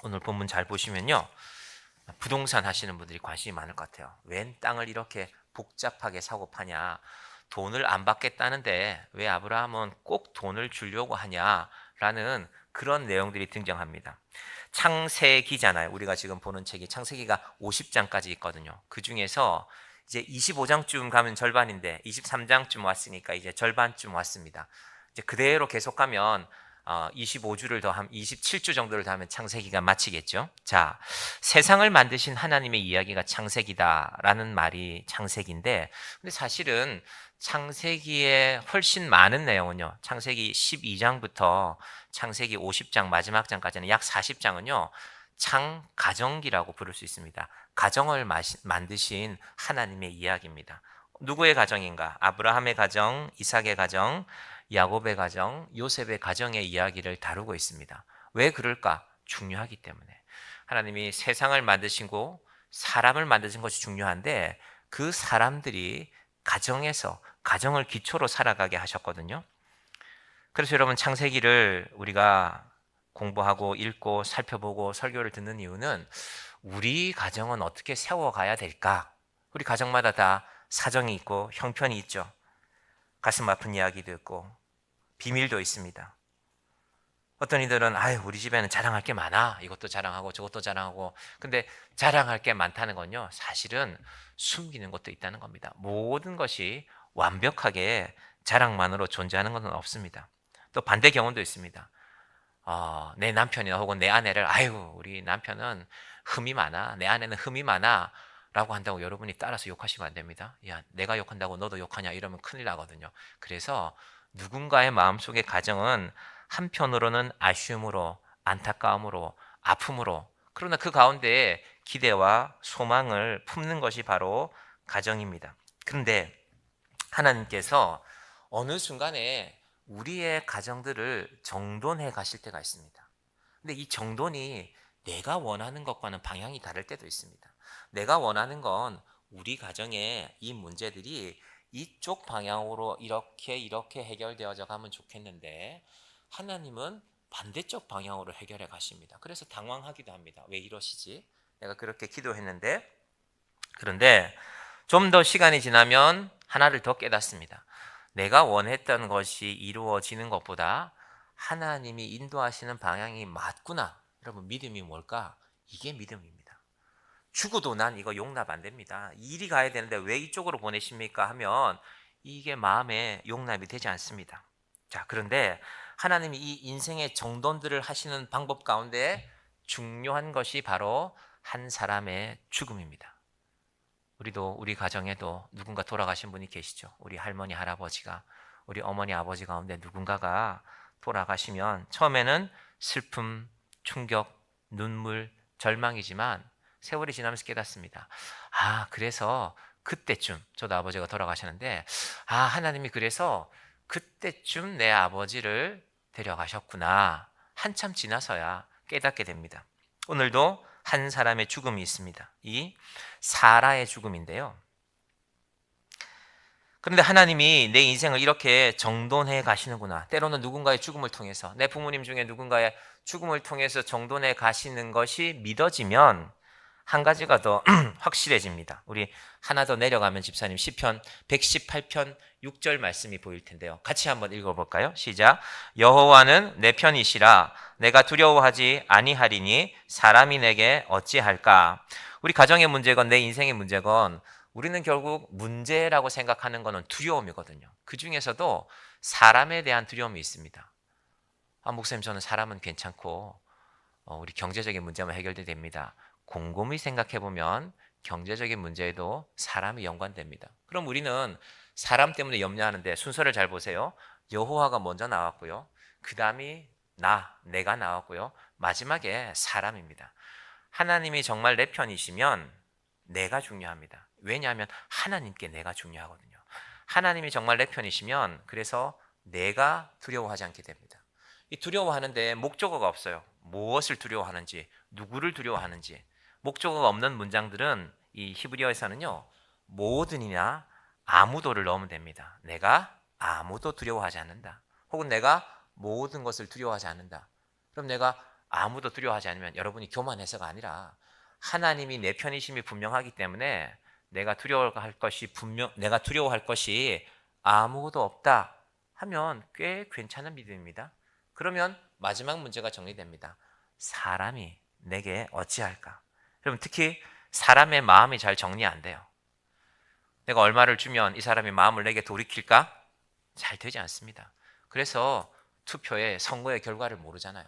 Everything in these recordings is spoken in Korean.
오늘 본문 잘 보시면요. 부동산 하시는 분들이 관심이 많을 것 같아요. 웬 땅을 이렇게 복잡하게 사고 파냐? 돈을 안 받겠다는데 왜 아브라함은 꼭 돈을 주려고 하냐라는 그런 내용들이 등장합니다. 창세기잖아요. 우리가 지금 보는 책이 창세기가 50장까지 있거든요. 그 중에서 이제 25장쯤 가면 절반인데 23장쯤 왔으니까 이제 절반쯤 왔습니다. 이제 그대로 계속 가면 25주를 더하면 27주 정도를 더하면 창세기가 마치겠죠. 자, 세상을 만드신 하나님의 이야기가 창세기다라는 말이 창세기인데, 근데 사실은 창세기에 훨씬 많은 내용은요. 창세기 12장부터 창세기 50장 마지막 장까지는 약 40장은요. 창가정기라고 부를 수 있습니다. 가정을 만드신 하나님의 이야기입니다. 누구의 가정인가? 아브라함의 가정, 이삭의 가정, 야곱의 가정, 요셉의 가정의 이야기를 다루고 있습니다. 왜 그럴까? 중요하기 때문에. 하나님이 세상을 만드시고 사람을 만드신 것이 중요한데 그 사람들이 가정에서 가정을 기초로 살아가게 하셨거든요. 그래서 여러분 창세기를 우리가 공부하고 읽고 살펴보고 설교를 듣는 이유는 우리 가정은 어떻게 세워가야 될까? 우리 가정마다 다 사정이 있고 형편이 있죠. 가슴 아픈 이야기도 있고 비밀도 있습니다. 어떤 이들은 아유 우리 집에는 자랑할 게 많아. 이것도 자랑하고 저것도 자랑하고. 근데 자랑할 게 많다는 건요. 사실은 숨기는 것도 있다는 겁니다. 모든 것이 완벽하게 자랑만으로 존재하는 것은 없습니다. 또 반대 경우도 있습니다. 내 남편이나 혹은 내 아내를 아유 우리 남편은 흠이 많아. 내 아내는 흠이 많아. 라고 한다고 여러분이 따라서 욕하시면 안 됩니다. 야, 내가 욕한다고 너도 욕하냐 이러면 큰일 나거든요. 그래서 누군가의 마음속의 가정은 한편으로는 아쉬움으로 안타까움으로 아픔으로 그러나 그 가운데에 기대와 소망을 품는 것이 바로 가정입니다. 그런데 하나님께서 어느 순간에 우리의 가정들을 정돈해 가실 때가 있습니다. 근데 이 정돈이 내가 원하는 것과는 방향이 다를 때도 있습니다. 내가 원하는 건 우리 가정의 이 문제들이 이쪽 방향으로 이렇게 해결되어져 가면 좋겠는데 하나님은 반대쪽 방향으로 해결해 가십니다. 그래서 당황하기도 합니다. 왜 이러시지? 내가 그렇게 기도했는데 그런데 좀 더 시간이 지나면 하나를 더 깨닫습니다. 내가 원했던 것이 이루어지는 것보다 하나님이 인도하시는 방향이 맞구나. 여러분 믿음이 뭘까? 이게 믿음입니다. 죽어도 난 이거 용납 안 됩니다. 일이 가야 되는데 왜 이쪽으로 보내십니까? 하면 이게 마음에 용납이 되지 않습니다. 자, 그런데 하나님이 이 인생의 정돈들을 하시는 방법 가운데 중요한 것이 바로 한 사람의 죽음입니다. 우리도 우리 가정에도 누군가 돌아가신 분이 계시죠. 우리 할머니, 할아버지가, 우리 어머니, 아버지 가운데 누군가가 돌아가시면 처음에는 슬픔, 충격, 눈물, 절망이지만 세월이 지나면서 깨닫습니다. 그래서 그때쯤 저도 아버지가 돌아가셨는데 하나님이 그래서 그때쯤 내 아버지를 데려가셨구나. 한참 지나서야 깨닫게 됩니다. 오늘도 한 사람의 죽음이 있습니다. 이 사라의 죽음인데요. 그런데 하나님이 내 인생을 이렇게 정돈해 가시는구나. 때로는 누군가의 죽음을 통해서, 내 부모님 중에 누군가의 죽음을 통해서 정돈해 가시는 것이 믿어지면 한 가지가 더 확실해집니다. 우리 하나 더 내려가면 집사님 시편 118편 6절 말씀이 보일 텐데요. 같이 한번 읽어볼까요? 시작. 여호와는 내 편이시라 내가 두려워하지 아니하리니 사람이 내게 어찌할까. 우리 가정의 문제건 내 인생의 문제건 우리는 결국 문제라고 생각하는 것은 두려움이거든요. 그 중에서도 사람에 대한 두려움이 있습니다. 목사님 저는 사람은 괜찮고 우리 경제적인 문제만 해결돼야 됩니다. 곰곰이 생각해 보면 경제적인 문제에도 사람이 연관됩니다. 그럼 우리는 사람 때문에 염려하는데 순서를 잘 보세요. 여호와가 먼저 나왔고요. 그 다음이 내가 나왔고요. 마지막에 사람입니다. 하나님이 정말 내 편이시면 내가 중요합니다. 왜냐하면 하나님께 내가 중요하거든요. 하나님이 정말 내 편이시면 그래서 내가 두려워하지 않게 됩니다. 이 두려워하는데 목적어가 없어요. 무엇을 두려워하는지, 누구를 두려워하는지. 목적어가 없는 문장들은 이 히브리어에서는요. 모든이나 아무도를 넣으면 됩니다. 내가 아무도 두려워하지 않는다. 혹은 내가 모든 것을 두려워하지 않는다. 그럼 내가 아무도 두려워하지 않으면 여러분이 교만해서가 아니라 하나님이 내 편이심이 분명하기 때문에 내가 두려워할 것이 아무것도 없다 하면 꽤 괜찮은 믿음입니다. 그러면 마지막 문제가 정리됩니다. 사람이 내게 어찌할까? 여러분 특히 사람의 마음이 잘 정리 안 돼요. 내가 얼마를 주면 이 사람이 마음을 내게 돌이킬까? 잘 되지 않습니다. 그래서 투표에 선거의 결과를 모르잖아요.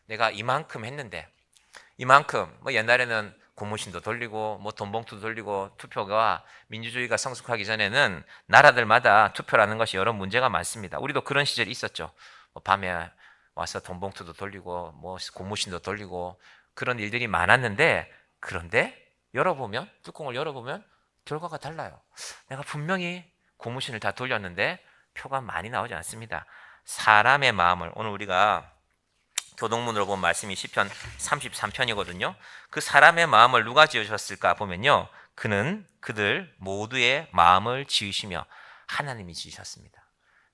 내가 이만큼 했는데 이만큼 뭐 옛날에는 고무신도 돌리고 뭐 돈봉투도 돌리고 투표가 민주주의가 성숙하기 전에는 나라들마다 투표라는 것이 여러 문제가 많습니다. 우리도 그런 시절이 있었죠. 뭐 밤에 와서 돈봉투도 돌리고 뭐 고무신도 돌리고 그런 일들이 많았는데 그런데 열어보면 뚜껑을 열어보면 결과가 달라요. 내가 분명히 고무신을 다 돌렸는데 표가 많이 나오지 않습니다. 사람의 마음을 오늘 우리가 교동문으로 본 말씀이 시편 33편이거든요. 그 사람의 마음을 누가 지으셨을까 보면요. 그는 그들 모두의 마음을 지으시며 하나님이 지으셨습니다.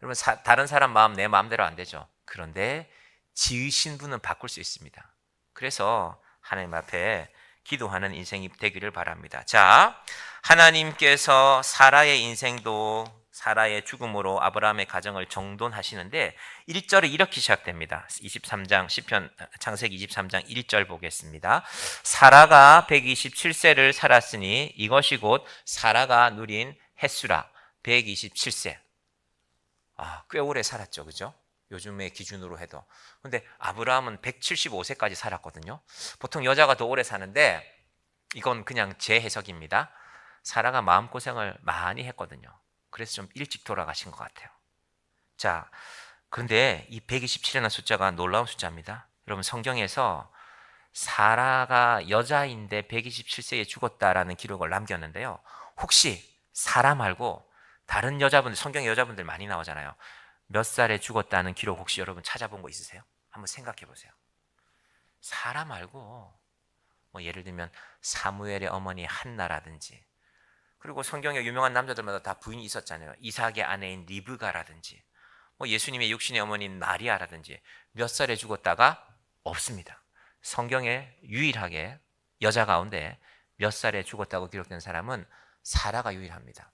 여러분 다른 사람 마음 내 마음대로 안 되죠. 그런데 지으신 분은 바꿀 수 있습니다. 그래서 하나님 앞에 기도하는 인생이 되기를 바랍니다. 자, 하나님께서 사라의 인생도 사라의 죽음으로 아브라함의 가정을 정돈하시는데 1절에 이렇게 시작됩니다. 23장 시편 창세기 23장 1절 보겠습니다. 사라가 127세를 살았으니 이것이 곧 사라가 누린 햇수라 127세. 꽤 오래 살았죠. 그죠? 요즘의 기준으로 해도. 근데 아브라함은 175세까지 살았거든요. 보통 여자가 더 오래 사는데 이건 그냥 제 해석입니다. 사라가 마음고생을 많이 했거든요. 그래서 좀 일찍 돌아가신 것 같아요. 자, 그런데 이 127이라는 숫자가 놀라운 숫자입니다. 여러분 성경에서 사라가 여자인데 127세에 죽었다라는 기록을 남겼는데요. 혹시 사라 말고 다른 여자분들, 성경의 여자분들 많이 나오잖아요. 몇 살에 죽었다는 기록 혹시 여러분 찾아본 거 있으세요? 한번 생각해 보세요. 사라 말고 뭐 예를 들면 사무엘의 어머니 한나라든지 그리고 성경에 유명한 남자들마다 다 부인이 있었잖아요. 이삭의 아내인 리브가라든지 뭐 예수님의 육신의 어머니인 마리아라든지 몇 살에 죽었다가 없습니다. 성경에 유일하게 여자 가운데 몇 살에 죽었다고 기록된 사람은 사라가 유일합니다.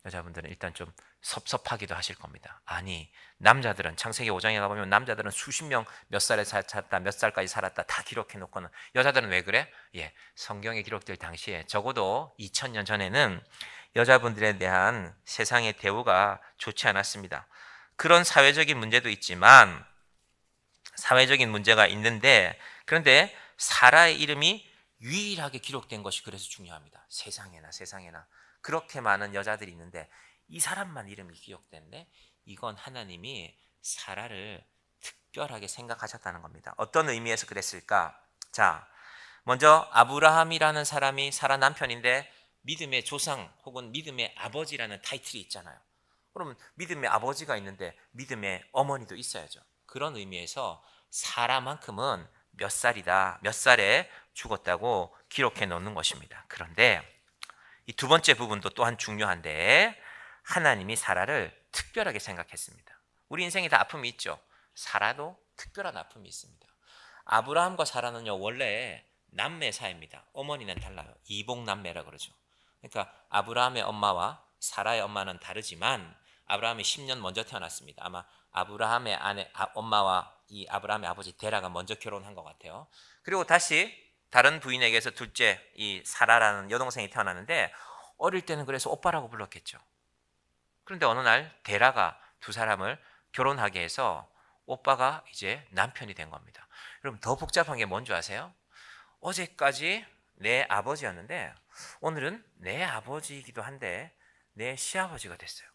여자분들은 일단 좀 섭섭하기도 하실 겁니다. 아니 남자들은 창세기 5장에 가보면 남자들은 수십 명 몇 살에 살았다 몇 살까지 살았다 다 기록해 놓고는 여자들은 왜 그래? 성경에 기록될 당시에 적어도 2000년 전에는 여자분들에 대한 세상의 대우가 좋지 않았습니다. 그런 사회적인 문제도 있지만 사회적인 문제가 있는데 그런데 사라의 이름이 유일하게 기록된 것이 그래서 중요합니다. 세상에나 그렇게 많은 여자들이 있는데 이 사람만 이름이 기억됐네. 이건 하나님이 사라를 특별하게 생각하셨다는 겁니다. 어떤 의미에서 그랬을까? 자, 먼저 아브라함이라는 사람이 사라 남편인데 믿음의 조상 혹은 믿음의 아버지라는 타이틀이 있잖아요. 그러면 믿음의 아버지가 있는데 믿음의 어머니도 있어야죠. 그런 의미에서 사라만큼은 몇 살에 죽었다고 기록해 놓는 것입니다. 그런데 이 두 번째 부분도 또한 중요한데 하나님이 사라를 특별하게 생각했습니다. 우리 인생에 다 아픔이 있죠. 사라도 특별한 아픔이 있습니다. 아브라함과 사라는요 원래 남매 사이입니다. 어머니는 달라요. 이복남매라 그러죠. 그러니까 아브라함의 엄마와 사라의 엄마는 다르지만 아브라함이 10년 먼저 태어났습니다. 아마 아브라함의 엄마와 이 아브라함의 아버지 데라가 먼저 결혼한 것 같아요. 그리고 다시 다른 부인에게서 둘째 이 사라라는 여동생이 태어났는데 어릴 때는 그래서 오빠라고 불렀겠죠. 그런데 어느 날 데라가 두 사람을 결혼하게 해서 오빠가 이제 남편이 된 겁니다. 여러분 더 복잡한 게 뭔지 아세요? 어제까지 내 아버지였는데 오늘은 내 아버지이기도 한데 내 시아버지가 됐어요.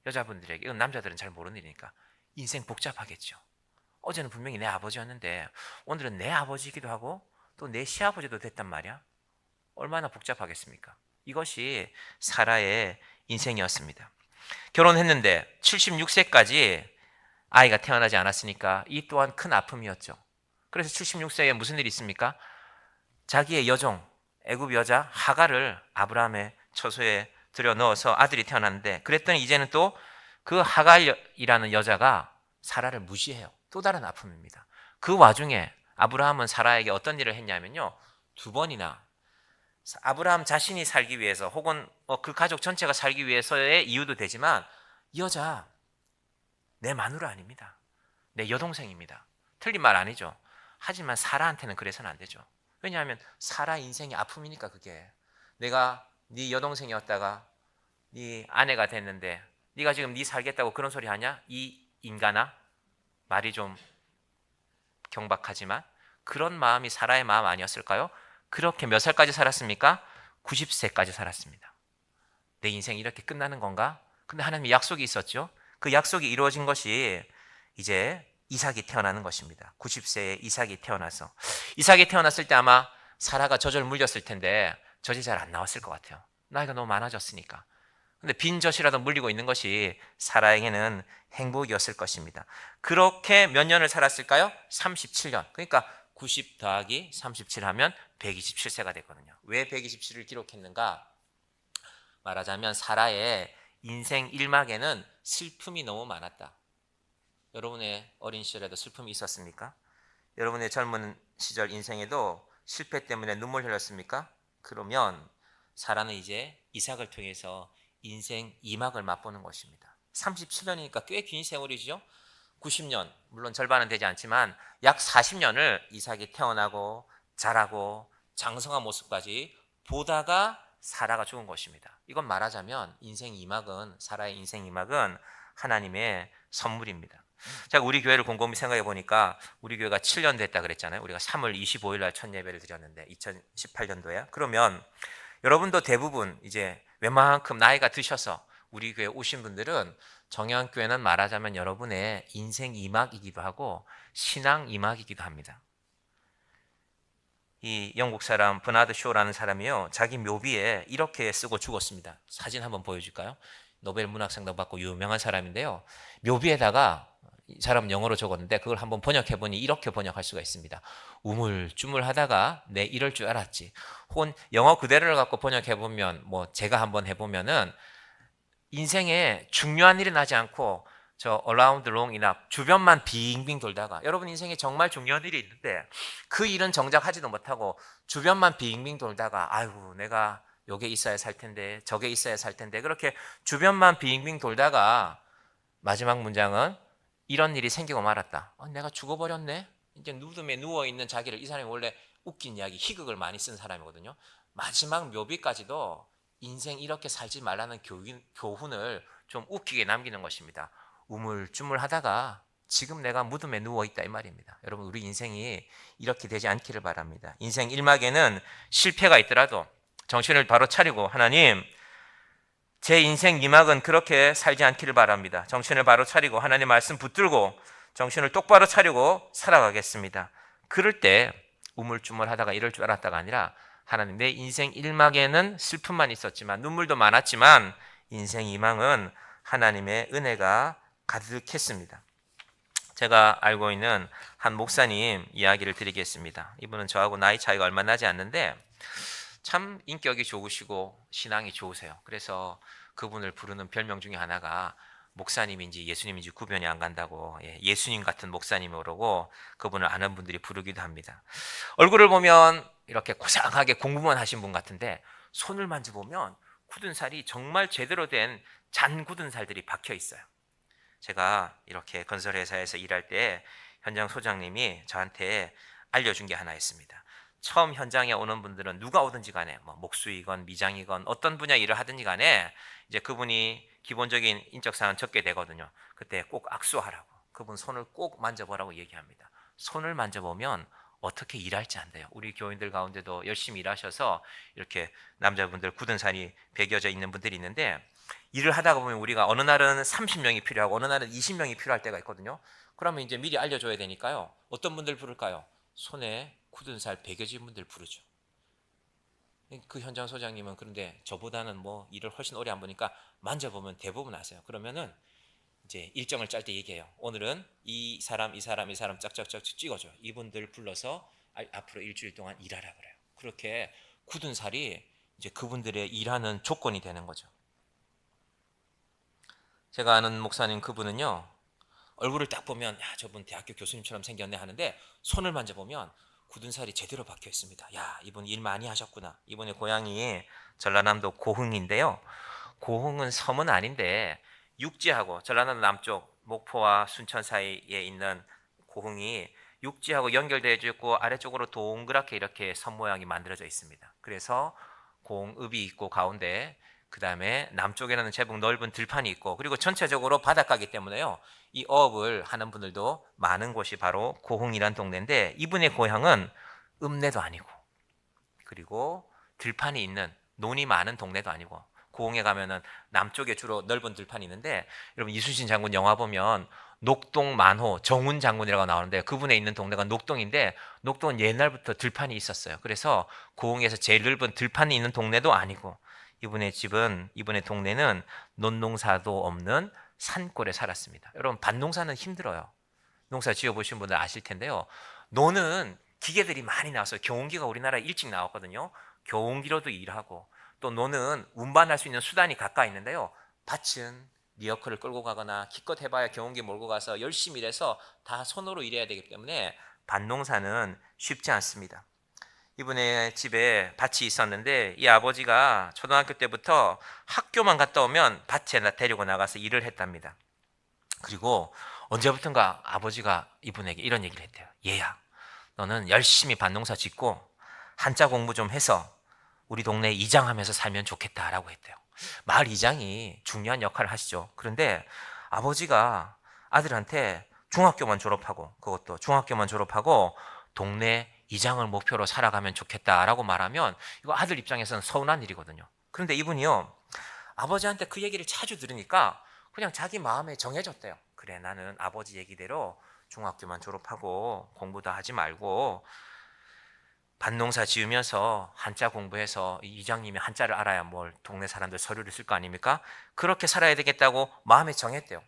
여자분들에게, 이건 남자들은 잘 모르는 일이니까 인생 복잡하겠죠. 어제는 분명히 내 아버지였는데 오늘은 내 아버지이기도 하고 또 내 시아버지도 됐단 말이야. 얼마나 복잡하겠습니까? 이것이 사라의 인생이었습니다. 결혼했는데 76세까지 아이가 태어나지 않았으니까 이 또한 큰 아픔이었죠. 그래서 76세에 무슨 일이 있습니까? 자기의 여종 애굽 여자 하갈을 아브라함의 처소에 들여 넣어서 아들이 태어났는데 그랬더니 이제는 또 그 하갈이라는 여자가 사라를 무시해요. 또 다른 아픔입니다. 그 와중에 아브라함은 사라에게 어떤 일을 했냐면요. 두 번이나 아브라함 자신이 살기 위해서 혹은 그 가족 전체가 살기 위해서의 이유도 되지만 이 여자 내 마누라 아닙니다. 내 여동생입니다. 틀린 말 아니죠. 하지만 사라한테는 그래서는 안 되죠. 왜냐하면 사라 인생의 아픔이니까 그게. 내가 네 여동생이었다가 네 아내가 됐는데 네가 지금 네 살겠다고 그런 소리 하냐? 이 인간아. 말이 좀 경박하지만 그런 마음이 사라의 마음 아니었을까요? 그렇게 몇 살까지 살았습니까? 90세까지 살았습니다. 내 인생이 이렇게 끝나는 건가? 근데 하나님의 약속이 있었죠. 그 약속이 이루어진 것이 이제 이삭이 태어나는 것입니다. 90세에 이삭이 태어나서 이삭이 태어났을 때 아마 사라가 젖을 물렸을 텐데 젖이 잘 안 나왔을 것 같아요. 나이가 너무 많아졌으니까. 근데 빈 젖이라도 물리고 있는 것이 사라에게는 행복이었을 것입니다. 그렇게 몇 년을 살았을까요? 37년. 그러니까 90 더하기 37 하면 127세가 되거든요. 왜 127을 기록했는가? 말하자면 사라의 인생 일막에는 슬픔이 너무 많았다. 여러분의 어린 시절에도 슬픔이 있었습니까? 여러분의 젊은 시절 인생에도 실패 때문에 눈물 흘렸습니까? 그러면 사라는 이제 이삭을 통해서 인생 2막을 맛보는 것입니다. 37년이니까 꽤 긴 세월이죠. 90년, 물론 절반은 되지 않지만 약 40년을 이삭이 태어나고 자라고 장성한 모습까지 보다가 사라가 죽은 것입니다. 이건 말하자면 인생 2막은 사라의 인생 2막은 하나님의 선물입니다. 자, 우리 교회를 곰곰이 생각해 보니까 우리 교회가 7년 됐다 그랬잖아요. 우리가 3월 25일 날 첫 예배를 드렸는데 2018년도에. 그러면 여러분도 대부분 이제 웬만큼 나이가 드셔서 우리 교회 오신 분들은 정영교회는 말하자면 여러분의 인생 2막이기도 하고 신앙 2막이기도 합니다. 이 영국 사람 버나드 쇼라는 사람이요, 자기 묘비에 이렇게 쓰고 죽었습니다. 사진 한번 보여줄까요? 노벨 문학상도 받고 유명한 사람인데요. 묘비에다가 이 사람은 영어로 적었는데 그걸 한번 번역해 보니 이렇게 번역할 수가 있습니다. 우물쭈물하다가 내 이럴 줄 알았지. 혹은 영어 그대로를 갖고 번역해 보면 뭐 제가 한번 해보면은 인생에 중요한 일이 나지 않고 저 around long enough 주변만 빙빙 돌다가 여러분 인생에 정말 중요한 일이 있는데 그 일은 정작 하지도 못하고 주변만 빙빙 돌다가 아이고 내가 요게 있어야 살 텐데 저게 있어야 살 텐데 그렇게 주변만 빙빙 돌다가 마지막 문장은 이런 일이 생기고 말았다. 내가 죽어버렸네. 이제 누둠에 누워있는 자기를, 이 사람이 원래 웃긴 이야기 희극을 많이 쓴 사람이거든요. 마지막 묘비까지도 인생 이렇게 살지 말라는 교훈을 좀 웃기게 남기는 것입니다. 우물쭈물하다가 지금 내가 무덤에 누워있다 이 말입니다. 여러분 우리 인생이 이렇게 되지 않기를 바랍니다. 인생 1막에는 실패가 있더라도 정신을 바로 차리고 하나님 제 인생 2막은 그렇게 살지 않기를 바랍니다. 정신을 바로 차리고 하나님 말씀 붙들고 정신을 똑바로 차리고 살아가겠습니다. 그럴 때 우물쭈물하다가 이럴 줄 알았다가 아니라 하나님 내 인생 1막에는 슬픔만 있었지만 눈물도 많았지만 인생 2막은 하나님의 은혜가 가득했습니다. 제가 알고 있는 한 목사님 이야기를 드리겠습니다. 이분은 저하고 나이 차이가 얼마 나지 않는데 참 인격이 좋으시고 신앙이 좋으세요. 그래서 그분을 부르는 별명 중에 하나가 목사님인지 예수님인지 구별이 안 간다고 예수님 같은 목사님이 오르고 그분을 아는 분들이 부르기도 합니다. 얼굴을 보면 이렇게 고상하게 공부만 하신 분 같은데 손을 만져보면 굳은 살이 정말 제대로 된 잔 굳은 살들이 박혀 있어요. 제가 이렇게 건설회사에서 일할 때 현장 소장님이 저한테 알려준 게 하나 있습니다. 처음 현장에 오는 분들은 누가 오든지 간에 뭐 목수이건 미장이건 어떤 분야 일을 하든지 간에 이제 그분이 기본적인 인적 사항 적게 되거든요. 그때 꼭 악수하라고, 그분 손을 꼭 만져보라고 얘기합니다. 손을 만져보면 어떻게 일할지 안돼요. 우리 교인들 가운데도 열심히 일하셔서 이렇게 남자분들 굳은 살이 배겨져 있는 분들이 있는데 일을 하다가 보면 우리가 어느 날은 30명이 필요하고 어느 날은 20명이 필요할 때가 있거든요. 그러면 이제 미리 알려줘야 되니까요. 어떤 분들 부를까요? 손에 굳은 살 배겨진 분들 부르죠. 그 현장 소장님은 그런데 저보다는 뭐 일을 훨씬 오래 안 보니까 만져보면 대부분 아세요. 그러면은 이제 일정을 짤 때 얘기해요. 오늘은 이 사람 짝짝짝 찍어줘요. 이분들 불러서 앞으로 일주일 동안 일하라 그래요. 그렇게 굳은 살이 이제 그분들의 일하는 조건이 되는 거죠. 제가 아는 목사님 그분은요, 얼굴을 딱 보면 야, 저분 대학교 교수님처럼 생겼네 하는데 손을 만져보면 굳은 살이 제대로 박혀 있습니다. 야, 이분 일 많이 하셨구나. 이분의 고향이 전라남도 고흥인데요. 고흥은 섬은 아닌데 육지하고 전라남도 남쪽 목포와 순천 사이에 있는 고흥이 육지하고 연결되어 있고 아래쪽으로 동그랗게 이렇게 섬 모양이 만들어져 있습니다. 그래서 고흥읍이 있고 가운데 그 다음에 남쪽에는 제법 넓은 들판이 있고 그리고 전체적으로 바닷가이기 때문에요. 이 어업을 하는 분들도 많은 곳이 바로 고흥이란 동네인데 이분의 고향은 읍내도 아니고 그리고 들판이 있는 논이 많은 동네도 아니고 고흥에 가면은 남쪽에 주로 넓은 들판이 있는데 여러분 이순신 장군 영화 보면 녹동 만호 정훈 장군이라고 나오는데 그분의 있는 동네가 녹동인데 녹동은 옛날부터 들판이 있었어요. 그래서 고흥에서 제일 넓은 들판이 있는 동네도 아니고 이분의 집은 이분의 동네는 논농사도 없는 산골에 살았습니다. 여러분 밭농사는 힘들어요. 농사 지어보신 분들 아실 텐데요. 논은 기계들이 많이 나왔어요. 경운기가 우리나라에 일찍 나왔거든요. 경운기로도 일하고 또 논은 운반할 수 있는 수단이 가까이 있는데요. 밭은 리어커를 끌고 가거나 기껏 해봐야 경운기 몰고 가서 열심히 일해서 다 손으로 일해야 되기 때문에 밭농사는 쉽지 않습니다. 이분의 집에 밭이 있었는데 이 아버지가 초등학교 때부터 학교만 갔다 오면 밭에 데리고 나가서 일을 했답니다. 그리고 언제부턴가 아버지가 이분에게 이런 얘기를 했대요. 얘야, 너는 열심히 밭농사 짓고 한자 공부 좀 해서 우리 동네 이장하면서 살면 좋겠다라고 했대요. 마을 이장이 중요한 역할을 하시죠. 그런데 아버지가 아들한테 중학교만 졸업하고 그것도 중학교만 졸업하고 동네 이장을 목표로 살아가면 좋겠다라고 말하면 이거 아들 입장에서는 서운한 일이거든요. 그런데 이분이요. 아버지한테 그 얘기를 자주 들으니까 그냥 자기 마음에 정해졌대요. 그래, 나는 아버지 얘기대로 중학교만 졸업하고 공부도 하지 말고 밭농사 지으면서 한자 공부해서 이장님이 한자를 알아야 뭘 동네 사람들 서류를 쓸 거 아닙니까? 그렇게 살아야 되겠다고 마음에 정했대요.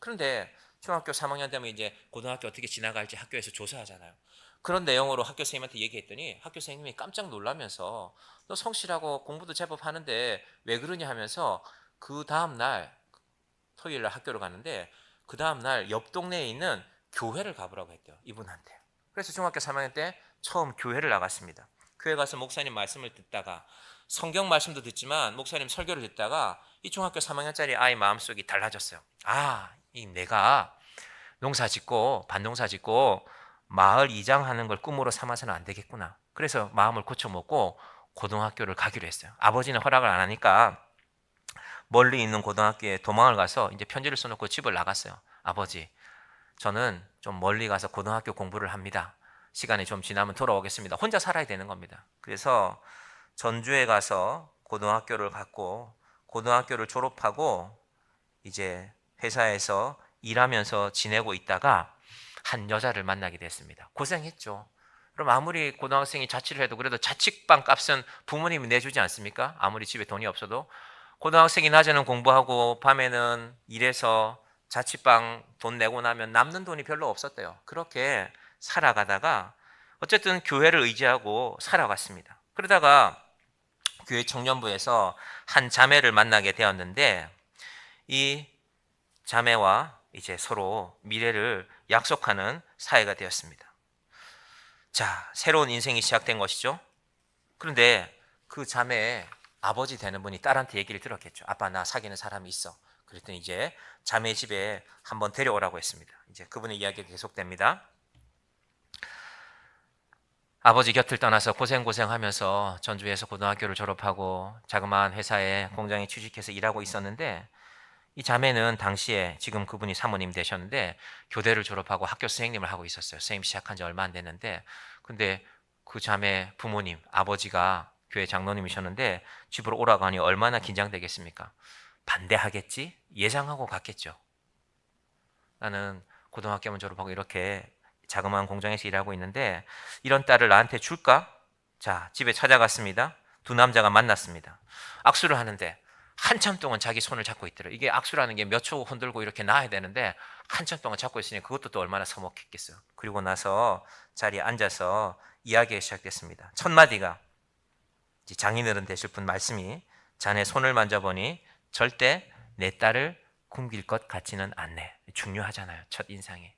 그런데 중학교 3학년 되면 이제 고등학교 어떻게 지나갈지 학교에서 조사하잖아요. 그런 내용으로 학교 선생님한테 얘기했더니 학교 선생님이 깜짝 놀라면서 너 성실하고 공부도 제법 하는데 왜 그러냐 하면서 그 다음날 토요일 날 학교를 갔는데 그 다음날 옆 동네에 있는 교회를 가보라고 했대요. 이분한테. 그래서 중학교 3학년 때 처음 교회를 나갔습니다. 교회 가서 목사님 말씀을 듣다가 성경 말씀도 듣지만 목사님 설교를 듣다가 이 중학교 3학년짜리 아이 마음속이 달라졌어요. 아, 이 내가 농사 짓고 밭농사 짓고 마을 이장하는 걸 꿈으로 삼아서는 안 되겠구나. 그래서 마음을 고쳐먹고 고등학교를 가기로 했어요. 아버지는 허락을 안 하니까 멀리 있는 고등학교에 도망을 가서 이제 편지를 써놓고 집을 나갔어요. 아버지, 저는 좀 멀리 가서 고등학교 공부를 합니다. 시간이 좀 지나면 돌아오겠습니다. 혼자 살아야 되는 겁니다. 그래서 전주에 가서 고등학교를 갔고 고등학교를 졸업하고 이제 회사에서 일하면서 지내고 있다가 한 여자를 만나게 됐습니다. 고생했죠. 그럼 아무리 고등학생이 자취를 해도 그래도 자취방 값은 부모님이 내주지 않습니까? 아무리 집에 돈이 없어도 고등학생이 낮에는 공부하고 밤에는 일해서 자취방 돈 내고 나면 남는 돈이 별로 없었대요. 그렇게 살아가다가 어쨌든 교회를 의지하고 살아갔습니다. 그러다가 교회 청년부에서 한 자매를 만나게 되었는데 이 자매와 이제 서로 미래를 약속하는 사이가 되었습니다. 자, 새로운 인생이 시작된 것이죠. 그런데 그 자매의 아버지 되는 분이 딸한테 얘기를 들었겠죠. 아빠, 나 사귀는 사람이 있어. 그랬더니 이제 자매 집에 한번 데려오라고 했습니다. 이제 그분의 이야기가 계속됩니다. 아버지 곁을 떠나서 고생하면서 전주에서 고등학교를 졸업하고 자그마한 회사에 공장에 취직해서 일하고 있었는데 이 자매는 당시에 지금 그분이 사모님 되셨는데 교대를 졸업하고 학교 선생님을 하고 있었어요. 선생님 시작한 지 얼마 안 됐는데 근데 그 자매 부모님, 아버지가 교회 장로님이셨는데 집으로 오라고 하니 얼마나 긴장되겠습니까? 반대하겠지? 예상하고 갔겠죠. 나는 고등학교만 졸업하고 이렇게 자그마한 공장에서 일하고 있는데 이런 딸을 나한테 줄까? 자, 집에 찾아갔습니다. 두 남자가 만났습니다. 악수를 하는데 한참 동안 자기 손을 잡고 있더라고요. 이게 악수라는 게 몇 초 흔들고 이렇게 놔야 되는데 한참 동안 잡고 있으니 그것도 또 얼마나 서먹했겠어요. 그리고 나서 자리에 앉아서 이야기가 시작됐습니다. 첫 마디가 장인어른 되실 분 말씀이 자네 손을 만져보니 절대 내 딸을 굶길 것 같지는 않네. 중요하잖아요. 첫 인상이.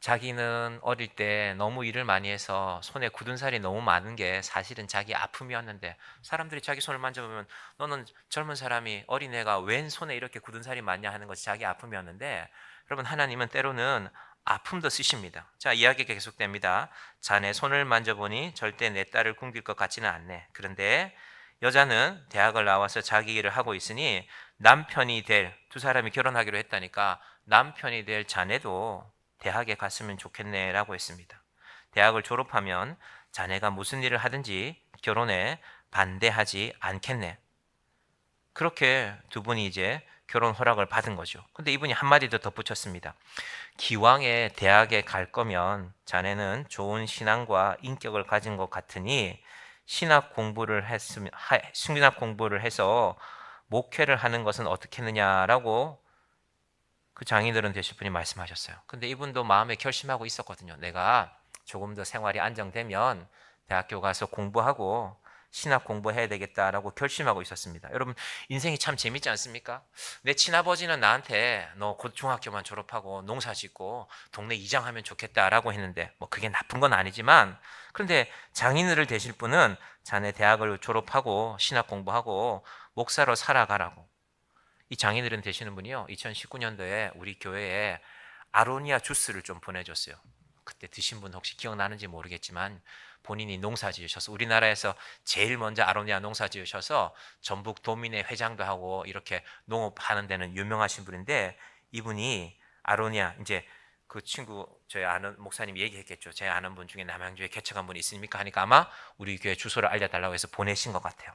자기는 어릴 때 너무 일을 많이 해서 손에 굳은 살이 너무 많은 게 사실은 자기 아픔이었는데, 사람들이 자기 손을 만져보면 너는 젊은 사람이, 어린애가 웬 손에 이렇게 굳은 살이 많냐 하는 것이 자기 아픔이었는데, 여러분 하나님은 때로는 아픔도 쓰십니다. 자, 이야기가 계속됩니다. 자네 손을 만져보니 절대 내 딸을 굶길 것 같지는 않네. 그런데 여자는 대학을 나와서 자기 일을 하고 있으니 남편이 될, 두 사람이 결혼하기로 했다니까 남편이 될 자네도 대학에 갔으면 좋겠네 라고 했습니다. 대학을 졸업하면 자네가 무슨 일을 하든지 결혼에 반대하지 않겠네. 그렇게 두 분이 이제 결혼 허락을 받은 거죠. 근데 이분이 한마디 더 덧붙였습니다. 기왕에 대학에 갈 거면 자네는 좋은 신앙과 인격을 가진 것 같으니 신학 공부를 해서 목회를 하는 것은 어떻겠느냐라고 그 장인들은 되실 분이 말씀하셨어요. 근데 이분도 마음에 결심하고 있었거든요. 내가 조금 더 생활이 안정되면 대학교 가서 공부하고 신학 공부해야 되겠다라고 결심하고 있었습니다. 여러분, 인생이 참 재밌지 않습니까? 내 친아버지는 나한테 너 곧 중학교만 졸업하고 농사 짓고 동네 이장하면 좋겠다라고 했는데, 뭐 그게 나쁜 건 아니지만, 그런데 장인어른을 되실 분은 자네 대학을 졸업하고 신학 공부하고 목사로 살아가라고. 이 장인어른 되시는 분이요, 2019년도에 우리 교회에 아로니아 주스를 좀 보내줬어요. 그때 드신 분 혹시 기억나는지 모르겠지만 본인이 농사 지으셔서, 우리나라에서 제일 먼저 아로니아 농사 지으셔서 전북 도민회 회장도 하고 이렇게 농업하는 데는 유명하신 분인데, 이분이 아로니아, 이제 그 친구, 저희 아는 목사님이 얘기했겠죠. 제 아는 분 중에 남양주에 개척한 분이 있습니까 하니까 아마 우리 교회 주소를 알려달라고 해서 보내신 것 같아요.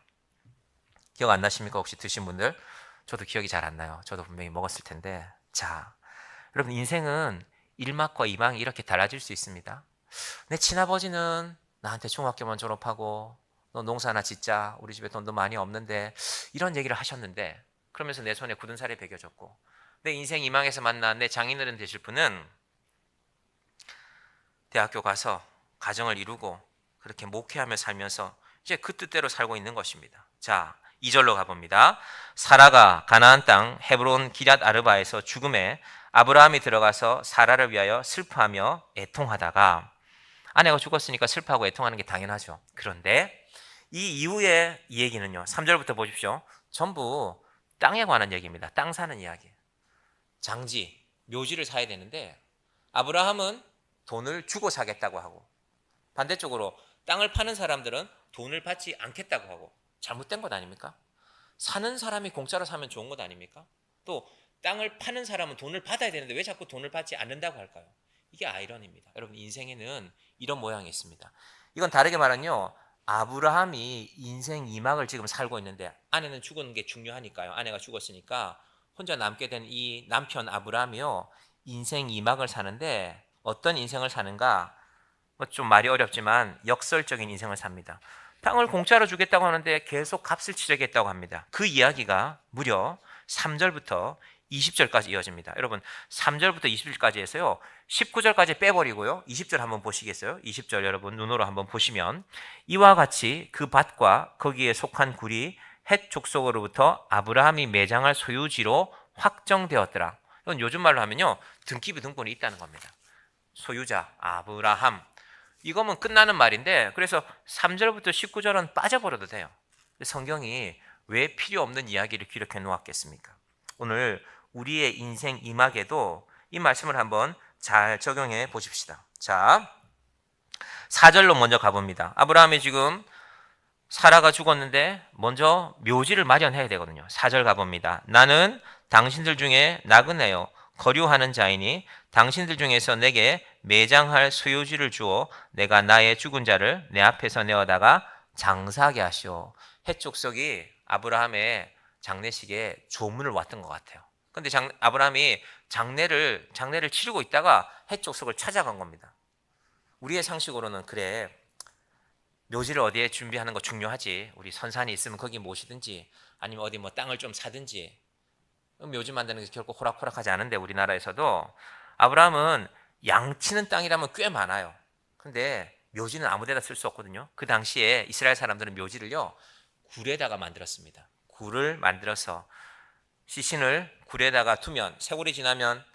기억 안 나십니까 혹시 드신 분들? 저도 기억이 잘 안 나요. 저도 분명히 먹었을 텐데. 자, 여러분, 인생은 1막과 2막이 이렇게 달라질 수 있습니다. 내 친아버지는 나한테 중학교만 졸업하고 너 농사나 짓자, 우리 집에 돈도 많이 없는데, 이런 얘기를 하셨는데, 그러면서 내 손에 굳은 살이 베겨졌고, 내 인생 2막에서 만난 내 장인어른 되실 분은 대학교 가서 가정을 이루고 그렇게 목회하며 살면서 이제 그 뜻대로 살고 있는 것입니다. 자, 2절로 가봅니다. 사라가 가나안 땅 헤브론 기럇 아르바에서 죽음에 아브라함이 들어가서 사라를 위하여 슬퍼하며 애통하다가, 아내가 죽었으니까 슬퍼하고 애통하는 게 당연하죠. 그런데 이 이후에 이 얘기는요, 3절부터 보십시오. 전부 땅에 관한 얘기입니다. 땅 사는 이야기. 장지, 묘지를 사야 되는데 아브라함은 돈을 주고 사겠다고 하고, 반대쪽으로 땅을 파는 사람들은 돈을 받지 않겠다고 하고. 잘못된 것 아닙니까? 사는 사람이 공짜로 사면 좋은 것 아닙니까? 또 땅을 파는 사람은 돈을 받아야 되는데 왜 자꾸 돈을 받지 않는다고 할까요? 이게 아이러니입니다. 여러분, 인생에는 이런 모양이 있습니다. 이건 다르게 말하면요, 아브라함이 인생 2막을 지금 살고 있는데, 아내는 죽은 게 중요하니까요. 아내가 죽었으니까 혼자 남게 된 이 남편 아브라함이요, 인생 2막을 사는데 어떤 인생을 사는가? 뭐 좀 말이 어렵지만 역설적인 인생을 삽니다. 땅을 공짜로 주겠다고 하는데 계속 값을 치르겠다고 합니다. 그 이야기가 무려 3절부터 20절까지 이어집니다. 여러분, 3절부터 20절까지 해서요, 19절까지 빼버리고요, 20절 한번 보시겠어요? 20절 여러분 눈으로 한번 보시면, 이와 같이 그 밭과 거기에 속한 굴이 헷 족속으로부터 아브라함이 매장할 소유지로 확정되었더라. 이건 요즘 말로 하면요, 등기부 등본이 있다는 겁니다. 소유자 아브라함, 이거면 끝나는 말인데, 그래서 3절부터 19절은 빠져버려도 돼요. 성경이 왜 필요 없는 이야기를 기록해 놓았겠습니까? 오늘 우리의 인생 2막에도 이 말씀을 한번 잘 적용해 보십시다. 자, 4절로 먼저 가봅니다. 아브라함이 지금 사라가 죽었는데 먼저 묘지를 마련해야 되거든요. 4절 가봅니다. 나는 당신들 중에 나그네요 거류하는 자이니 당신들 중에서 내게 매장할 소유지를 주어 내가 나의 죽은 자를 내 앞에서 내어다가 장사하게 하시오. 헷 족속이 아브라함의 장례식에 조문을 왔던 것 같아요. 근데 아브라함이 장례를 치르고 있다가 헷 족속을 찾아간 겁니다. 우리의 상식으로는, 그래, 묘지를 어디에 준비하는 거 중요하지, 우리 선산이 있으면 거기 모시든지 아니면 어디 뭐 땅을 좀 사든지, 묘지 만드는 게 결코 호락호락하지 않은데, 우리나라에서도 아브라함은 양치는 땅이라면 꽤 많아요. 근데 묘지는 아무 데다 쓸 수 없거든요. 그 당시에 이스라엘 사람들은 묘지를요, 굴에다가 만들었습니다. 굴을 만들어서 시신을 굴에다가 두면 세월이 지나면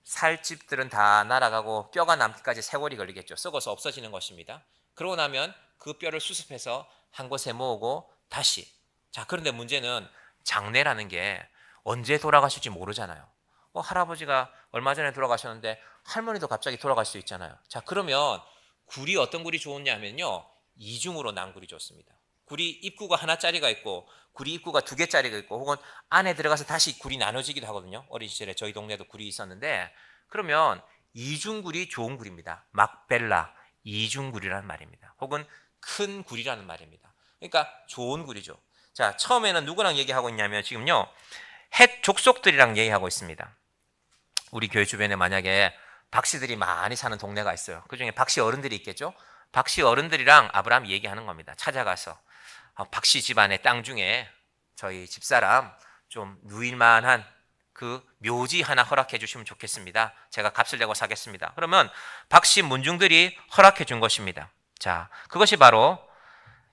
살집들은 다 날아가고 뼈가 남기까지 세월이 걸리겠죠. 썩어서 없어지는 것입니다. 그러고 나면 그 뼈를 수습해서 한 곳에 모으고 다시. 자, 그런데 문제는 장례라는 게 언제 돌아가실지 모르잖아요. 할아버지가 얼마 전에 돌아가셨는데 할머니도 갑자기 돌아갈 수 있잖아요. 자, 그러면 굴이 어떤 굴이 좋냐면요, 이중으로 난 굴이 좋습니다. 굴이 입구가 하나짜리가 있고 굴이 입구가 두 개짜리가 있고 혹은 안에 들어가서 다시 굴이 나눠지기도 하거든요. 어린 시절에 저희 동네도 굴이 있었는데, 그러면 이중굴이 좋은 굴입니다. 막벨라 이중굴이라는 말입니다. 혹은 큰 굴이라는 말입니다. 그러니까 좋은 굴이죠. 자, 처음에는 누구랑 얘기하고 있냐면 지금요, 헷 족속들이랑 얘기하고 있습니다. 우리 교회 주변에 만약에 박씨들이 많이 사는 동네가 있어요. 그중에 박씨 어른들이 있겠죠. 박씨 어른들이랑 아브라함이 얘기하는 겁니다. 찾아가서 박씨 집안의 땅 중에 저희 집사람 좀 누일만한 그 묘지 하나 허락해 주시면 좋겠습니다. 제가 값을 내고 사겠습니다. 그러면 박씨 문중들이 허락해 준 것입니다. 자, 그것이 바로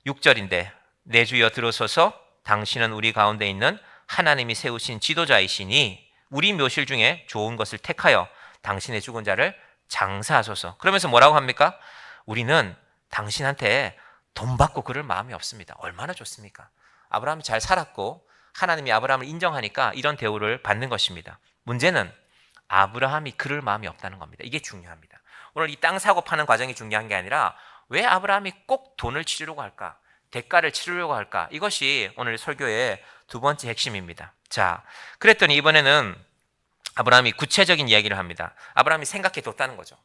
6절인데, 내 주여 들어서서 당신은 우리 가운데 있는 하나님이 세우신 지도자이시니 우리 묘실 중에 좋은 것을 택하여 당신의 죽은 자를 장사하소서. 그러면서 뭐라고 합니까? 우리는 당신한테 돈 받고 그럴 마음이 없습니다. 얼마나 좋습니까? 아브라함이 잘 살았고 하나님이 아브라함을 인정하니까 이런 대우를 받는 것입니다. 문제는 아브라함이 그럴 마음이 없다는 겁니다. 이게 중요합니다. 오늘 이 땅 사고 파는 과정이 중요한 게 아니라 왜 아브라함이 꼭 돈을 치르려고 할까? 대가를 치르려고 할까? 이것이 오늘 설교의 두 번째 핵심입니다. 자, 그랬더니 이번에는 아브라함이 구체적인 이야기를 합니다. 아브라함이 생각해 뒀다는 거죠.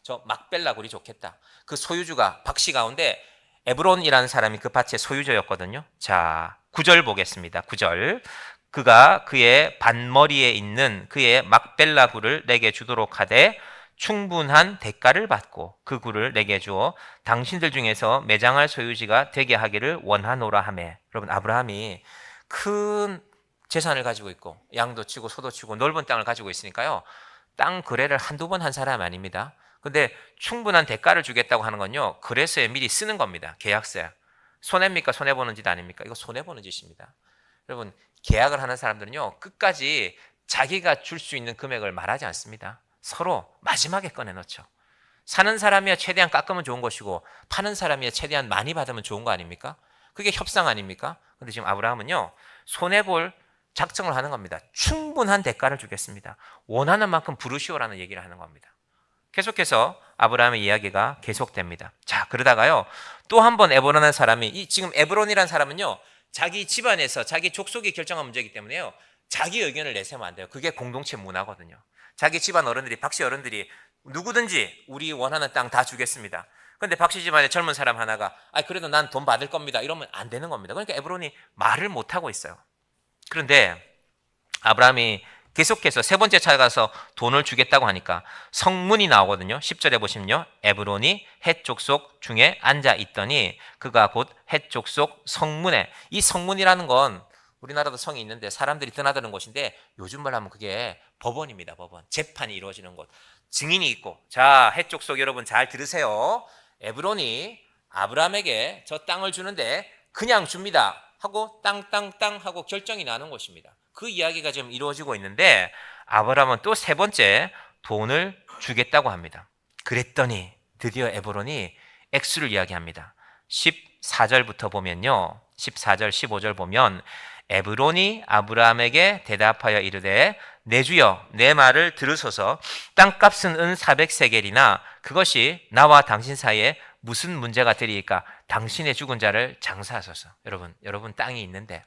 저 막벨라 굴이 좋겠다. 그 소유주가 박씨 가운데 에브론이라는 사람이 그 밭의 소유주였거든요. 자, 9절 보겠습니다. 9절. 그가 그의 반머리에 있는 그의 막벨라 굴을 내게 주도록 하되 충분한 대가를 받고 그 굴을 내게 주어 당신들 중에서 매장할 소유지가 되게 하기를 원하노라 하매. 여러분, 아브라함이 큰 재산을 가지고 있고 양도 치고 소도 치고 넓은 땅을 가지고 있으니까요, 땅 거래를 한두 번 한 사람 아닙니다. 근데 충분한 대가를 주겠다고 하는 건요, 거래소에 미리 쓰는 겁니다. 계약서에. 손해입니까? 손해보는 짓 아닙니까? 이거 손해보는 짓입니다. 여러분, 계약을 하는 사람들은요, 끝까지 자기가 줄 수 있는 금액을 말하지 않습니다. 서로 마지막에 꺼내놓죠. 사는 사람이야 최대한 깎으면 좋은 것이고 파는 사람이야 최대한 많이 받으면 좋은 거 아닙니까? 그게 협상 아닙니까? 근데 지금 아브라함은요, 손해볼 작정을 하는 겁니다. 충분한 대가를 주겠습니다. 원하는 만큼 부르시오라는 얘기를 하는 겁니다. 계속해서 아브라함의 이야기가 계속됩니다. 자, 그러다가요, 또 한 번 에브론이라는 사람이, 지금 에브론이라는 사람은요, 자기 집안에서 자기 족속이 결정한 문제이기 때문에요, 자기 의견을 내세우면 안 돼요. 그게 공동체 문화거든요. 자기 집안 어른들이, 박씨 어른들이 누구든지 우리 원하는 땅 다 주겠습니다. 그런데 박씨 집안에 젊은 사람 하나가 그래도 난 돈 받을 겁니다, 이러면 안 되는 겁니다. 그러니까 에브론이 말을 못 하고 있어요. 그런데 아브라함이 계속해서 세 번째 찾아가서 돈을 주겠다고 하니까 성문이 나오거든요. 10절에 보시면요, 에브론이 헷 족속 중에 앉아 있더니 그가 곧 헷 족속 성문에, 이 성문이라는 건 우리나라도 성이 있는데 사람들이 드나드는 곳인데 요즘 말 하면 그게 법원입니다. 법원. 재판이 이루어지는 곳. 증인이 있고. 자, 헷 족속 여러분 잘 들으세요. 에브론이 아브라함에게 저 땅을 주는데 그냥 줍니다 하고 땅 하고 결정이 나는 곳입니다. 그 이야기가 지금 이루어지고 있는데 아브라함은 또 세 번째 돈을 주겠다고 합니다. 그랬더니 드디어 에브론이 액수를 이야기합니다. 14절부터 보면요, 14절 15절 보면 에브론이 아브라함에게 대답하여 이르되 내 주여 내 말을 들으소서. 땅값은 은 400세겔이나 그것이 나와 당신 사이에 무슨 문제가 되리이까? 당신의 죽은 자를 장사하소서. 여러분 땅이 있는데,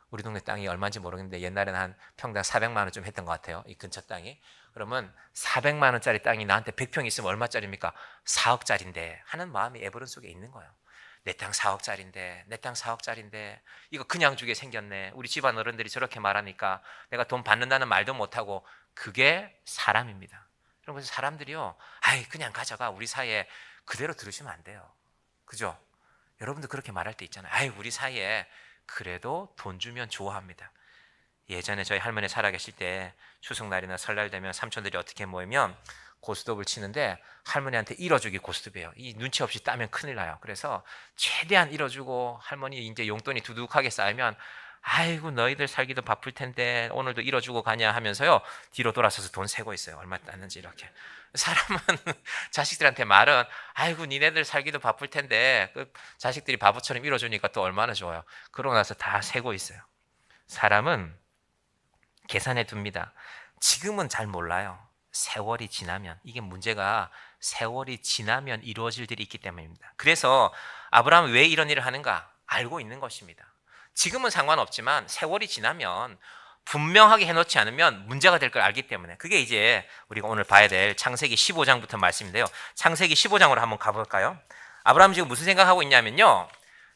우리 동네 땅이 얼마인지 모르겠는데 옛날에는 한 평당 400만 원 좀 했던 것 같아요. 이 근처 땅이. 그러면 400만 원짜리 땅이 나한테 100평 있으면 얼마짜리입니까? 4억짜리인데 하는 마음이 에브론 속에 있는 거예요. 내 땅 4억짜리인데, 내 땅 4억짜리인데 이거 그냥 주게 생겼네. 우리 집안 어른들이 저렇게 말하니까 내가 돈 받는다는 말도 못하고. 그게 사람입니다. 그래서 사람들이요, 그냥 가져가. 우리 사이에 그대로 들으시면 안 돼요. 그죠? 여러분도 그렇게 말할 때 있잖아요. 우리 사이에 그래도 돈 주면 좋아합니다. 예전에 저희 할머니 살아계실 때 추석날이나 설날 되면 삼촌들이 어떻게 모이면 고스톱을 치는데 할머니한테 잃어주기 고스톱이에요. 이 눈치 없이 따면 큰일 나요. 그래서 최대한 잃어주고 할머니 이제 용돈이 두둑하게 쌓이면 아이고 너희들 살기도 바쁠 텐데 오늘도 이뤄주고 가냐 하면서요 뒤로 돌아서서 돈 세고 있어요. 얼마 땄는지 이렇게. 사람은 자식들한테 말은 아이고 니네들 살기도 바쁠 텐데 그 자식들이 바보처럼 이뤄주니까 또 얼마나 좋아요. 그러고 나서 다 세고 있어요. 사람은 계산해 둡니다. 지금은 잘 몰라요. 세월이 지나면 이게 문제가 세월이 지나면 이루어질 일이 있기 때문입니다. 그래서 아브라함은 왜 이런 일을 하는가 알고 있는 것입니다. 지금은 상관없지만 세월이 지나면 분명하게 해놓지 않으면 문제가 될 걸 알기 때문에 그게 이제 우리가 오늘 봐야 될 창세기 15장부터 말씀인데요. 창세기 15장으로 한번 가볼까요? 아브라함 지금 무슨 생각하고 있냐면요.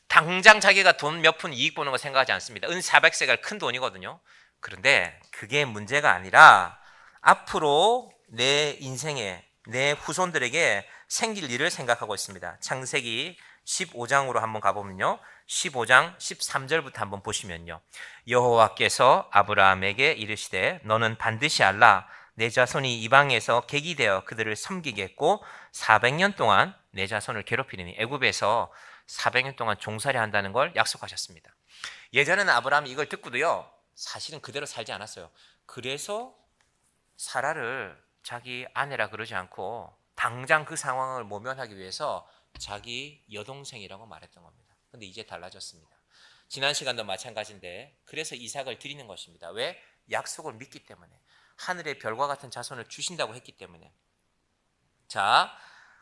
당장 자기가 돈 몇 푼 이익 보는 거 생각하지 않습니다. 은 400세겔 큰 돈이거든요. 그런데 그게 문제가 아니라 앞으로 내 인생에 내 후손들에게 생길 일을 생각하고 있습니다. 창세기 15장으로 한번 가보면요. 15장 13절부터 한번 보시면요. 여호와께서 아브라함에게 이르시되 너는 반드시 알라 내 자손이 이방에서 객이 되어 그들을 섬기겠고 400년 동안 내 자손을 괴롭히리니 애굽에서 400년 동안 종살이 한다는 걸 약속하셨습니다. 예전에는 아브라함이 이걸 듣고도요. 사실은 그대로 살지 않았어요. 그래서 사라를 자기 아내라 그러지 않고 당장 그 상황을 모면하기 위해서 자기 여동생이라고 말했던 겁니다. 근데 이제 달라졌습니다. 지난 시간도 마찬가지인데 그래서 이삭을 드리는 것입니다. 왜? 약속을 믿기 때문에. 하늘의 별과 같은 자손을 주신다고 했기 때문에. 자,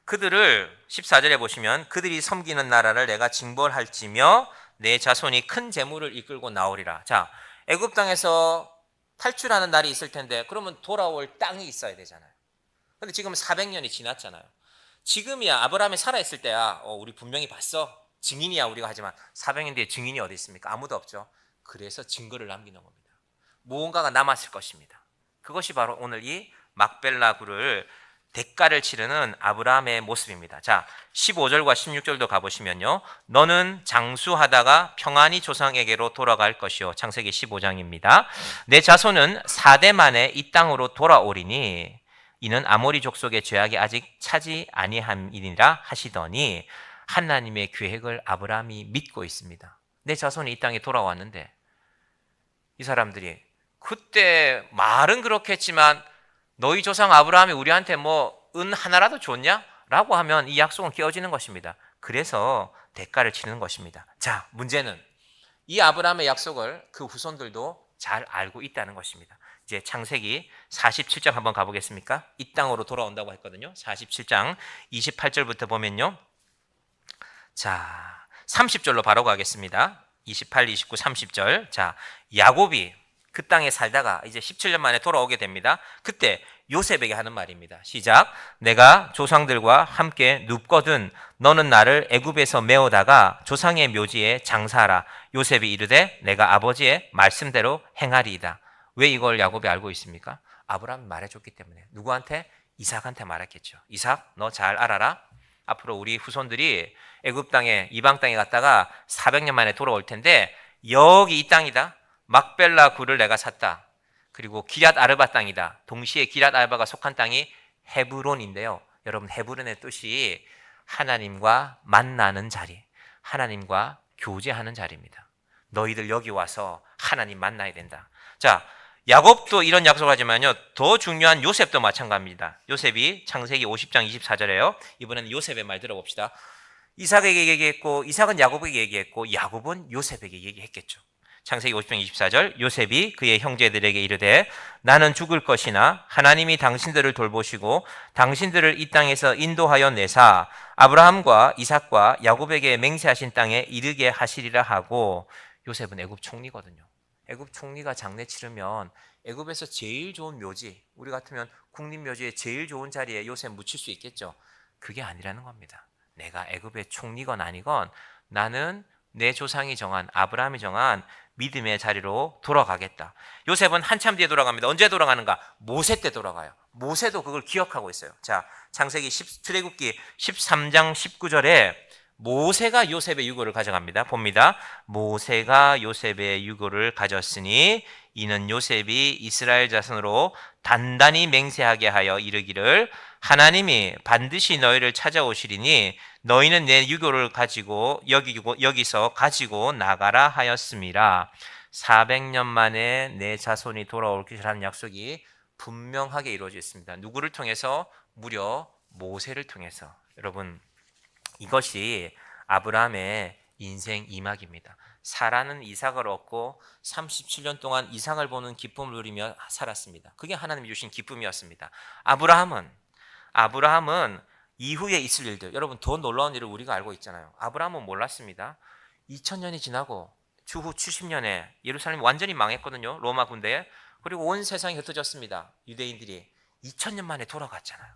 그들을 14절에 보시면 그들이 섬기는 나라를 내가 징벌할지며 내 자손이 큰 재물을 이끌고 나오리라. 자, 애굽 땅에서 탈출하는 날이 있을 텐데 그러면 돌아올 땅이 있어야 되잖아요. 근데 지금 400년이 지났잖아요. 지금이야 아브라함이 살아있을 때야 우리 분명히 봤어. 증인이야 우리가 하지만 400년 뒤에 증인이 어디 있습니까? 아무도 없죠. 그래서 증거를 남기는 겁니다. 무언가가 남았을 것입니다. 그것이 바로 오늘 이 막벨라 굴을 대가를 치르는 아브라함의 모습입니다. 자, 15절과 16절도 가보시면요. 너는 장수하다가 평안히 조상에게로 돌아갈 것이요. 창세기 15장입니다. 내 자손은 4대 만에 이 땅으로 돌아오리니 이는 아모리 족속의 죄악이 아직 차지 아니함이니라 하시더니 하나님의 계획을 아브라함이 믿고 있습니다. 내 자손이 이 땅에 돌아왔는데 이 사람들이 그때 말은 그렇게 했지만 너희 조상 아브라함이 우리한테 뭐 은 하나라도 줬냐? 라고 하면 이 약속은 깨어지는 것입니다. 그래서 대가를 치르는 것입니다. 자, 문제는 이 아브라함의 약속을 그 후손들도 잘 알고 있다는 것입니다. 이제 창세기 47장 한번 가보겠습니까? 이 땅으로 돌아온다고 했거든요. 47장 28절부터 보면요. 자, 30절로 바로 가겠습니다. 28, 29, 30절. 자, 야곱이 그 땅에 살다가 이제 17년 만에 돌아오게 됩니다. 그때 요셉에게 하는 말입니다. 시작. 내가 조상들과 함께 눕거든 너는 나를 애굽에서 메어다가 조상의 묘지에 장사하라. 요셉이 이르되 내가 아버지의 말씀대로 행하리이다. 왜 이걸 야곱이 알고 있습니까? 아브라함이 말해줬기 때문에. 누구한테? 이삭한테 말했겠죠. 이삭 너 잘 알아라. 앞으로 우리 후손들이 애굽 땅에 이방 땅에 갔다가 400년 만에 돌아올 텐데 여기 이 땅이다. 막벨라 굴을 내가 샀다. 그리고 기랏 아르바 땅이다. 동시에 기랏 아르바가 속한 땅이 헤브론인데요. 여러분 헤브론의 뜻이 하나님과 만나는 자리, 하나님과 교제하는 자리입니다. 너희들 여기 와서 하나님 만나야 된다. 자, 야곱도 이런 약속을 하지만요. 더 중요한 요셉도 마찬가지입니다. 요셉이 창세기 50장 24절에요. 이번에는 요셉의 말 들어봅시다. 이삭에게 얘기했고 이삭은 야곱에게 얘기했고 야곱은 요셉에게 얘기했겠죠. 창세기 50장 24절 요셉이 그의 형제들에게 이르되 나는 죽을 것이나 하나님이 당신들을 돌보시고 당신들을 이 땅에서 인도하여 내사 아브라함과 이삭과 야곱에게 맹세하신 땅에 이르게 하시리라 하고 요셉은 애굽 총리거든요. 애굽 총리가 장례 치르면 애굽에서 제일 좋은 묘지 우리 같으면 국립묘지의 제일 좋은 자리에 요셉 묻힐 수 있겠죠. 그게 아니라는 겁니다. 내가 애굽의 총리건 아니건 나는 내 조상이 정한 아브라함이 정한 믿음의 자리로 돌아가겠다. 요셉은 한참 뒤에 돌아갑니다. 언제 돌아가는가? 모세 때 돌아가요. 모세도 그걸 기억하고 있어요. 자, 창세기 출애굽기 13장 19절에 모세가 요셉의 유고를 가져갑니다. 봅니다. 모세가 요셉의 유고를 가졌으니 이는 요셉이 이스라엘 자손으로 단단히 맹세하게 하여 이르기를 하나님이 반드시 너희를 찾아오시리니 너희는 내 유고를 가지고 여기서 가지고 나가라 하였음이라. 400년 만에 내 자손이 돌아올 것이라는 약속이 분명하게 이루어져 있습니다. 누구를 통해서? 무려 모세를 통해서. 여러분, 이것이 아브라함의 인생 이막입니다. 사라는 이삭을 얻고 37년 동안 이삭을 보는 기쁨을 누리며 살았습니다. 그게 하나님이 주신 기쁨이었습니다. 아브라함은 이후에 있을 일들, 여러분 더 놀라운 일을 우리가 알고 있잖아요. 아브라함은 몰랐습니다. 2000년이 지나고 주후 70년에 예루살렘이 완전히 망했거든요. 로마 군대에. 그리고 온 세상이 흩어졌습니다. 유대인들이 2000년 만에 돌아갔잖아요.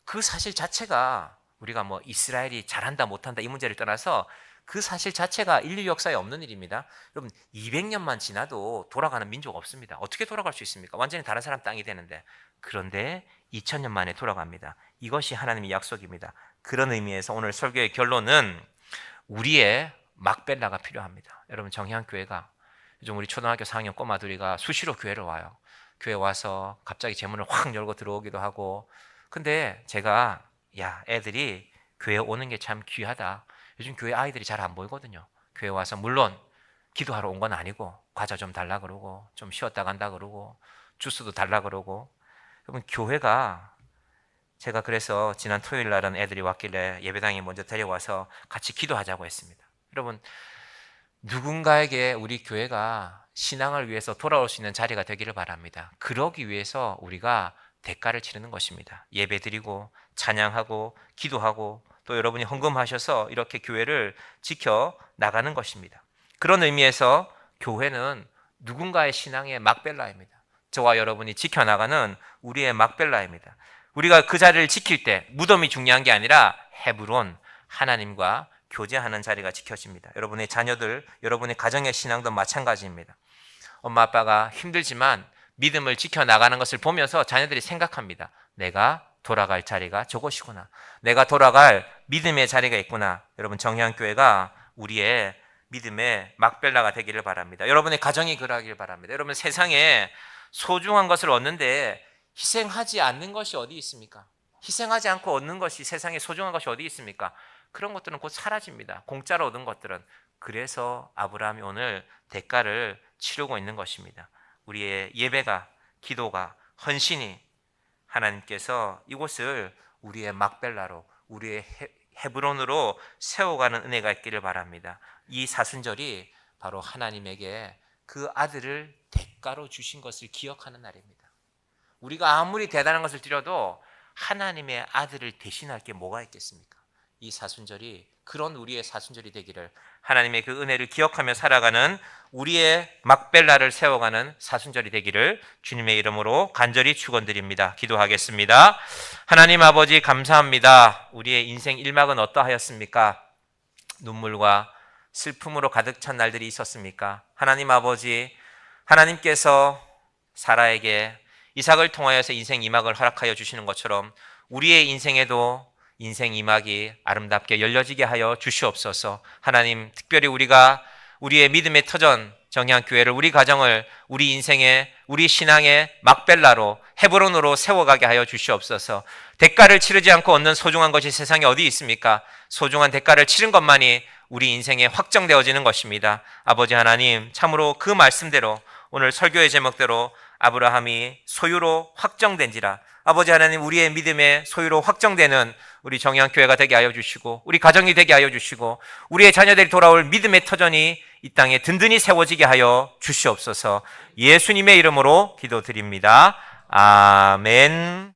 그 사실 자체가 우리가 뭐 이스라엘이 잘한다 못한다 이 문제를 떠나서 그 사실 자체가 인류 역사에 없는 일입니다. 여러분 200년만 지나도 돌아가는 민족 없습니다. 어떻게 돌아갈 수 있습니까? 완전히 다른 사람 땅이 되는데. 그런데 2000년 만에 돌아갑니다. 이것이 하나님의 약속입니다. 그런 의미에서 오늘 설교의 결론은 우리의 막벨라가 필요합니다. 여러분 정향교회가 요즘 우리 초등학교 4학년 꼬마들이가 수시로 교회를 와요. 교회 와서 갑자기 제문을 확 열고 들어오기도 하고. 근데 제가 애들이 교회 오는 게 참 귀하다. 요즘 교회 아이들이 잘 안 보이거든요. 교회 와서 물론 기도하러 온 건 아니고 과자 좀 달라 그러고 좀 쉬었다 간다 그러고 주스도 달라 그러고. 여러분 교회가, 제가 그래서 지난 토요일 날은 애들이 왔길래 예배당에 먼저 데려와서 같이 기도하자고 했습니다. 여러분 누군가에게 우리 교회가 신앙을 위해서 돌아올 수 있는 자리가 되기를 바랍니다. 그러기 위해서 우리가 대가를 치르는 것입니다. 예배드리고 찬양하고 기도하고 또 여러분이 헌금하셔서 이렇게 교회를 지켜 나가는 것입니다. 그런 의미에서 교회는 누군가의 신앙의 막벨라입니다. 저와 여러분이 지켜나가는 우리의 막벨라입니다. 우리가 그 자리를 지킬 때 무덤이 중요한 게 아니라 헤브론, 하나님과 교제하는 자리가 지켜집니다. 여러분의 자녀들, 여러분의 가정의 신앙도 마찬가지입니다. 엄마 아빠가 힘들지만 믿음을 지켜나가는 것을 보면서 자녀들이 생각합니다. 내가 돌아갈 자리가 저것이구나. 내가 돌아갈 믿음의 자리가 있구나. 여러분 정향교회가 우리의 믿음의 막벨라가 되기를 바랍니다. 여러분의 가정이 그러하길 바랍니다. 여러분 세상에 소중한 것을 얻는데 희생하지 않는 것이 어디 있습니까? 희생하지 않고 얻는 것이, 세상에 소중한 것이 어디 있습니까? 그런 것들은 곧 사라집니다. 공짜로 얻은 것들은. 그래서 아브라함이 오늘 대가를 치르고 있는 것입니다. 우리의 예배가, 기도가, 헌신이 하나님께서 이곳을 우리의 막벨라로, 우리의 헤브론으로 세워가는 은혜가 있기를 바랍니다. 이 사순절이 바로 하나님에게 그 아들을 대가로 주신 것을 기억하는 날입니다. 우리가 아무리 대단한 것을 드려도 하나님의 아들을 대신할 게 뭐가 있겠습니까? 이 사순절이 그런 우리의 사순절이 되기를, 하나님의 그 은혜를 기억하며 살아가는 우리의 막벨라를 세워가는 사순절이 되기를 주님의 이름으로 간절히 축원드립니다. 기도하겠습니다. 하나님 아버지 감사합니다. 우리의 인생 일막은 어떠하였습니까? 눈물과 슬픔으로 가득 찬 날들이 있었습니까? 하나님 아버지, 하나님께서 사라에게 이삭을 통하여서 인생 이막을 허락하여 주시는 것처럼 우리의 인생에도 인생 이막이 아름답게 열려지게 하여 주시옵소서. 하나님, 특별히 우리가 우리의 믿음의 터전 정향교회를, 우리 가정을 우리 인생의, 우리 신앙의 막벨라로, 헤브론으로 세워가게 하여 주시옵소서. 대가를 치르지 않고 얻는 소중한 것이 세상에 어디 있습니까? 소중한 대가를 치른 것만이 우리 인생에 확정되어지는 것입니다. 아버지 하나님, 참으로 그 말씀대로 오늘 설교의 제목대로 아브라함이 소유로 확정된지라, 아버지 하나님, 우리의 믿음의 소유로 확정되는 우리 정향교회가 되게 하여 주시고, 우리 가정이 되게 하여 주시고, 우리의 자녀들이 돌아올 믿음의 터전이 이 땅에 든든히 세워지게 하여 주시옵소서. 예수님의 이름으로 기도드립니다. 아멘.